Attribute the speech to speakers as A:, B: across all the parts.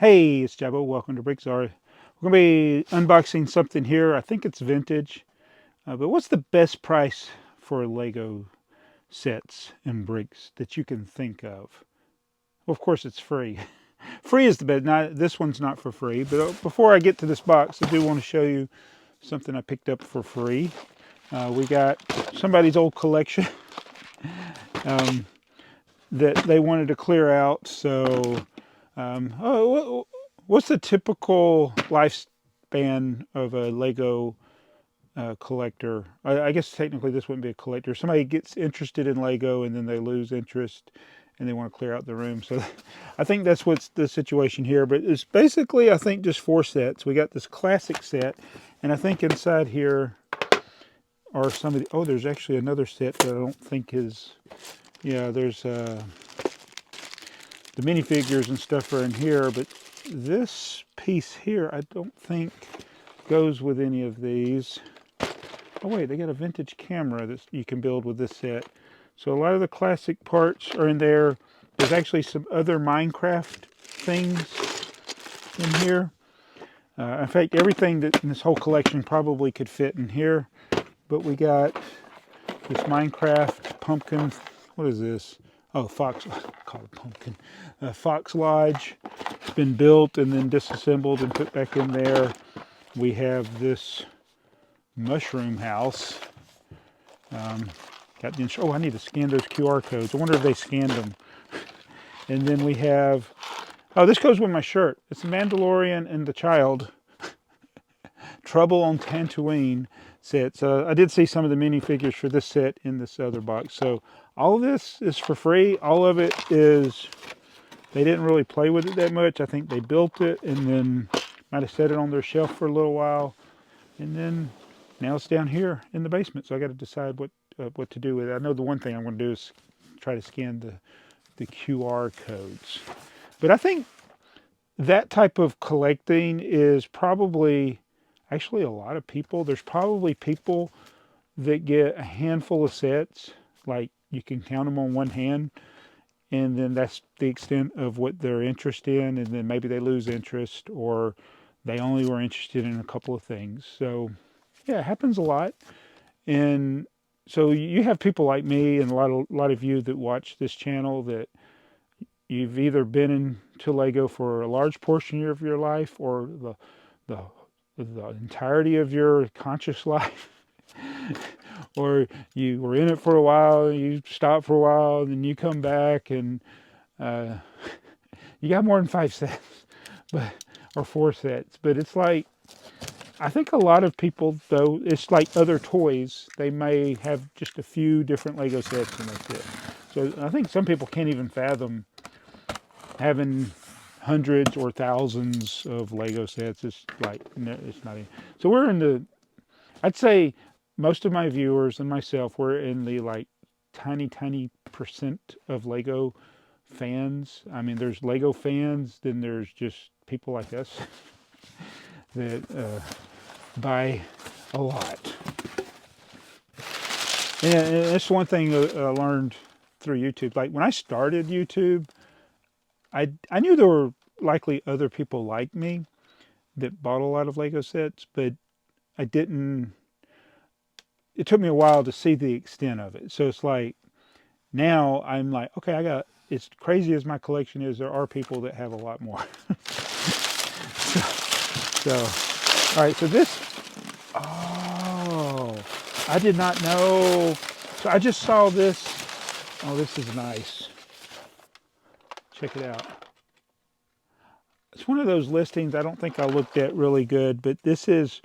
A: Hey, it's Jabbo. Welcome to BrickTsar. We're going to be unboxing something here. I think it's vintage. But what's the best price for Lego sets and bricks that you can think of? Well, of course, it's free. Free is the best. Not, this one's not for free. But before I get to this box, I do want to show you something I picked up for free. We got somebody's old collection that they wanted to clear out. So what's the typical lifespan of a Lego collector? I guess technically this wouldn't be a collector. Somebody gets interested in Lego and then they lose interest and they want to clear out the room. So I think that's what's the situation here. But it's basically, I think, just 4 sets. We got this classic set, and I think inside here are some of the, oh, there's actually another set that I don't think is, yeah, there's the minifigures and stuff are in here, but this piece here I don't think goes with any of these. Oh wait, they got a vintage camera that you can build with this set. So a lot of the classic parts are in there. There's actually some other Minecraft things in here. In fact, everything that in this whole collection probably could fit in here. But we got this Minecraft pumpkin. What is this? Oh, Fox, call it pumpkin. Fox Lodge. It's been built and then disassembled and put back in there. We have this mushroom house. Got the, oh, I need to scan those QR codes. I wonder if they scanned them. And then we have, oh, this goes with my shirt. It's the Mandalorian and the Child. Trouble on Tatooine sets. I did see some of the minifigures for this set in this other box. So all of this is for free. All of it is, they didn't really play with it that much. I think they built it and then might have set it on their shelf for a little while. And then now it's down here in the basement. So I got to decide what to do with it. I know the one thing I'm going to do is try to scan the QR codes. But I think that type of collecting is probably actually a lot of people. There's probably people that get a handful of sets, like you can count them on one hand, and then that's the extent of what they're interested in, and then maybe they lose interest or they only were interested in a couple of things. So yeah, it happens a lot. And so you have people like me and a lot of you that watch this channel that you've either been into Lego for a large portion of your life or the entirety of your conscious life, or you were in it for a while, you stopped for a while, and then you come back and you got more than 5 sets, or 4 sets. But it's like, I think a lot of people, though, it's like other toys. They may have just a few different Lego sets and that's it. So I think some people can't even fathom having hundreds or thousands of Lego sets. It's like, it's not even. So we're in the, I'd say most of my viewers and myself, we're in the like tiny percent of Lego fans. I mean, there's Lego fans, then there's just people like us that buy a lot. And it's one thing I learned through YouTube. Like when I started YouTube, I knew there were likely other people like me that bought a lot of Lego sets, but I didn't, it took me a while to see the extent of it. So it's like, now I'm like, okay, I got, as crazy as my collection is, there are people that have a lot more. so, all right, so this, oh, I did not know. So I just saw this. Oh, this is nice. Check it out. It's one of those listings I don't think I looked at really good, but this is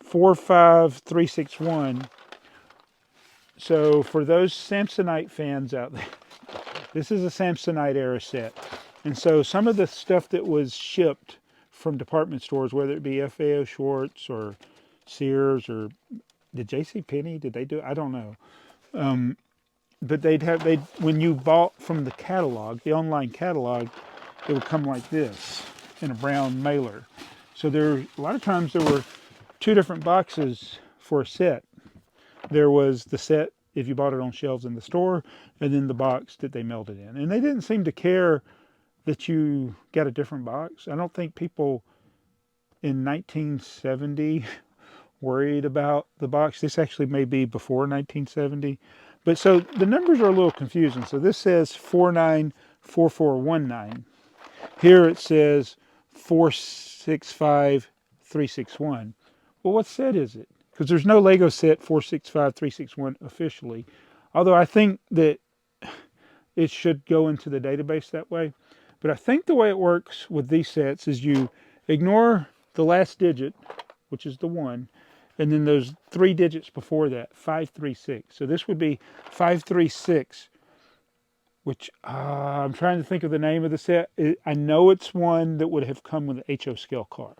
A: 45361. So for those Samsonite fans out there, this is a Samsonite era set. And so some of the stuff that was shipped from department stores, whether it be FAO Schwartz or Sears or did JCPenney, did they do it? I don't know. But when you bought from the catalog, the online catalog, it would come like this in a brown mailer. So there, a lot of times there were 2 different boxes for a set. There was the set if you bought it on shelves in the store, and then the box that they mailed it in. And they didn't seem to care that you got a different box. I don't think people in 1970 worried about the box. This actually may be before 1970. But so the numbers are a little confusing. So this says 494419. Here it says 465361. Well, what set is it? Because there's no Lego set 465361 officially. Although I think that it should go into the database that way. But I think the way it works with these sets is you ignore the last digit, which is the 1, and then those 3 digits before that, 536. So this would be 536, which I'm trying to think of the name of the set. I know it's one that would have come with an HO scale car.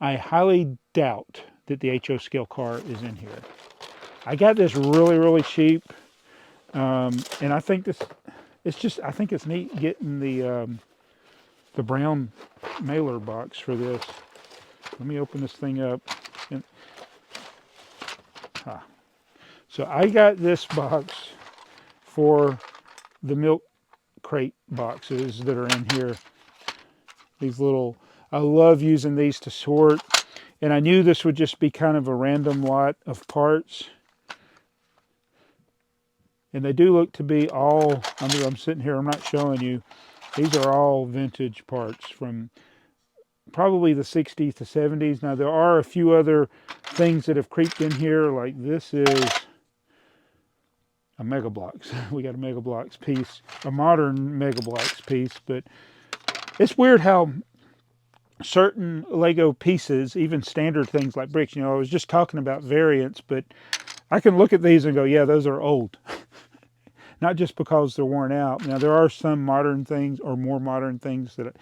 A: I highly doubt that the HO scale car is in here. I got this really, really cheap, and I think this, I think it's neat getting the brown mailer box for this. Let me open this thing up. So I got this box for the milk crate boxes that are in here. These little, I love using these to sort. And I knew this would just be kind of a random lot of parts. And they do look to be all, I'm sitting here, I'm not showing you. These are all vintage parts from probably the 60s to 70s. Now there are a few other things that have creeped in here, like this is a Mega Bloks. We got a Mega Bloks piece, a modern Mega Bloks piece, but it's weird how certain Lego pieces, even standard things like bricks, you know, I was just talking about variants, but I can look at these and go, yeah, those are old. Not just because they're worn out. Now there are some modern things or more modern things that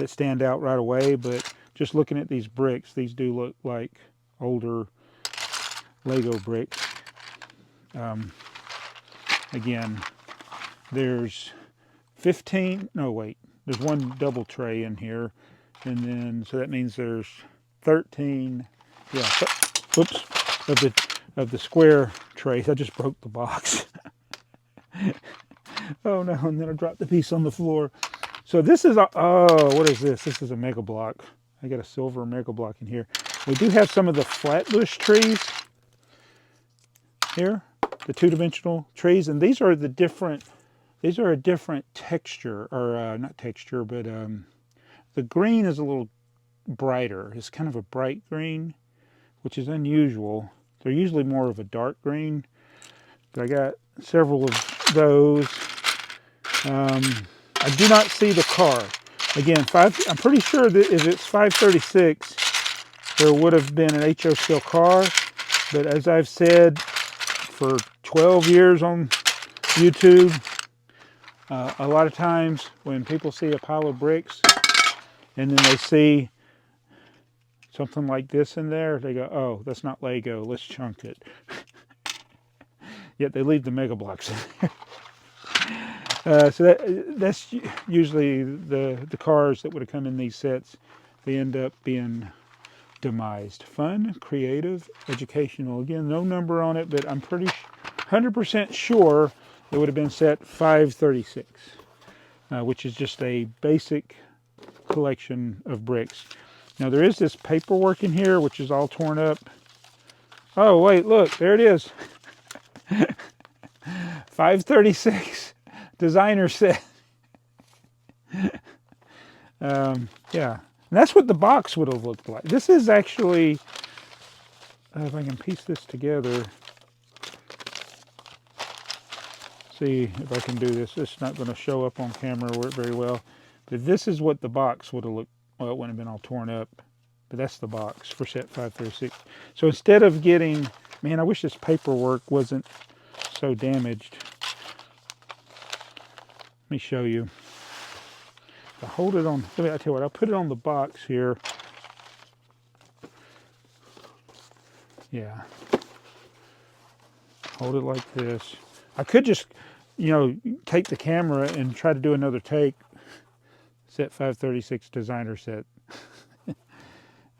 A: stand out right away, but just looking at these bricks, these do look like older Lego bricks. Again, there's 15, no wait, there's one double tray in here, and then, so that means there's 13, yeah, whoops, of the square trays. I just broke the box. Oh no, and then I dropped the piece on the floor. So this is, oh, what is this? This is a Mega Block. I got a silver Mega Block in here. We do have some of the flatbush trees here, the two-dimensional trees, and these are a different texture, or not texture, but the green is a little brighter. It's kind of a bright green, which is unusual. They're usually more of a dark green, but I got several of those. I do not see the car. Again, I'm pretty sure that if it's 536, there would have been an HO scale car, but as I've said for 12 years on YouTube, a lot of times when people see a pile of bricks and then they see something like this in there, they go, oh, that's not Lego, let's chunk it. Yet they leave the Mega Bloks in there. So that's usually the cars that would have come in these sets. They end up being demised. Fun, creative, educational. Again, no number on it, but I'm pretty 100% sure it would have been set 536, which is just a basic collection of bricks. Now there is this paperwork in here, which is all torn up. Oh wait, look, there it is. 536 designer set. Yeah, and that's what the box would have looked like. This is actually, if I can piece this together, see if I can do this. It's not going to show up on camera very well, but this is what the box would have looked. Well, it wouldn't have been all torn up, but that's the box for set 536. So instead of getting, man, I wish this paperwork wasn't so damaged. Let me show you. If I hold it on, I tell you what, I'll put it on the box here. Yeah. Hold it like this. I could just, you know, take the camera and try to do another take. Set 536 designer set.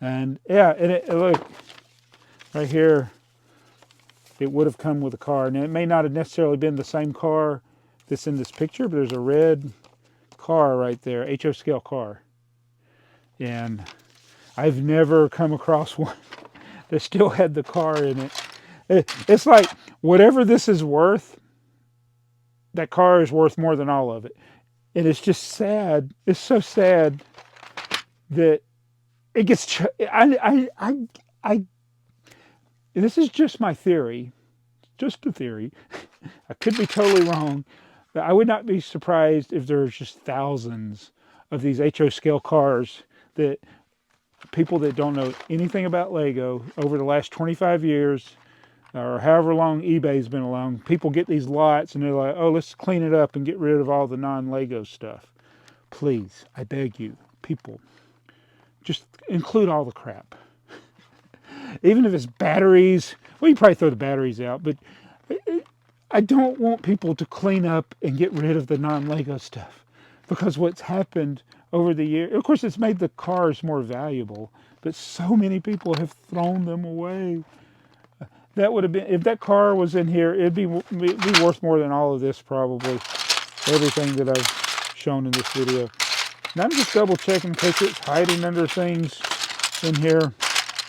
A: And yeah, and look, right here, it would have come with a car. Now, it may not have necessarily been the same car that's in this picture, but there's a red car right there, HO scale car. And I've never come across one that still had the car in it. It's like, whatever this is worth, that car is worth more than all of it. And it's just sad. It's so sad that it gets, this is just my theory, just a theory. I could be totally wrong, but I would not be surprised if there's just thousands of these HO scale cars that people that don't know anything about Lego over the last 25 years or however long eBay's been along, people get these lots and they're like, oh, let's clean it up and get rid of all the non-Lego stuff. Please, I beg you, people, just include all the crap. Even if it's batteries, well, you probably throw the batteries out, but I don't want people to clean up and get rid of the non-Lego stuff, because what's happened over the years, of course, it's made the cars more valuable, but so many people have thrown them away. That would have been, if that car was in here, it'd be worth more than all of this, probably. Everything that I've shown in this video. And I'm just double checking in case it's hiding under things in here.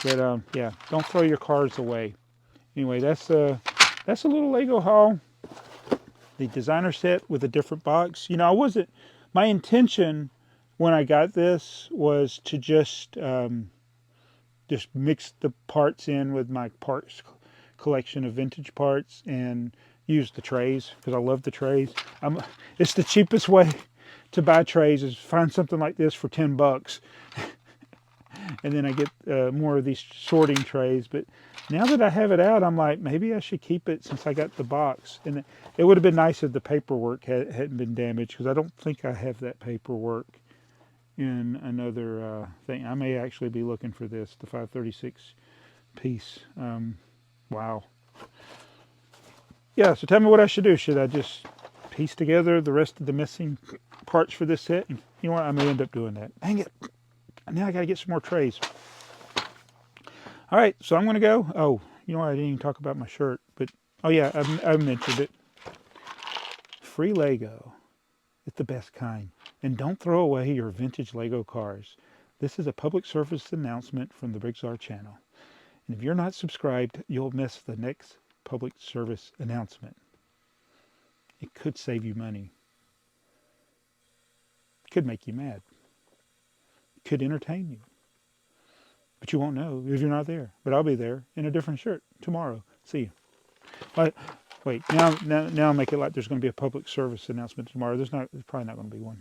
A: But yeah, don't throw your cars away. Anyway, that's a little Lego haul. The designer set with a different box. You know, my intention when I got this was to just mix the parts in with my parts collection of vintage parts and use the trays, because I love the trays. It's the cheapest way to buy trays is find something like this for 10 bucks. And then I get more of these sorting trays. But now that I have it out, I'm like, maybe I should keep it since I got the box. And it would have been nice if the paperwork hadn't been damaged, because I don't think I have that paperwork in another thing. I may actually be looking for this, the 536 piece. Wow. Yeah, so tell me what I should do. Should I just piece together the rest of the missing parts for this set? And you know what? I may end up doing that. Dang it. Now I got to get some more trays. All right, so I'm going to go. Oh, you know what? I didn't even talk about my shirt. But, oh yeah, I mentioned it. Free Lego. It's the best kind. And don't throw away your vintage Lego cars. This is a public service announcement from the BrickTsar channel. And if you're not subscribed, you'll miss the next public service announcement. It could save you money. It could make you mad. It could entertain you. But you won't know if you're not there. But I'll be there in a different shirt tomorrow. See you. But wait, now I'll make it like there's going to be a public service announcement tomorrow. There's probably not going to be one.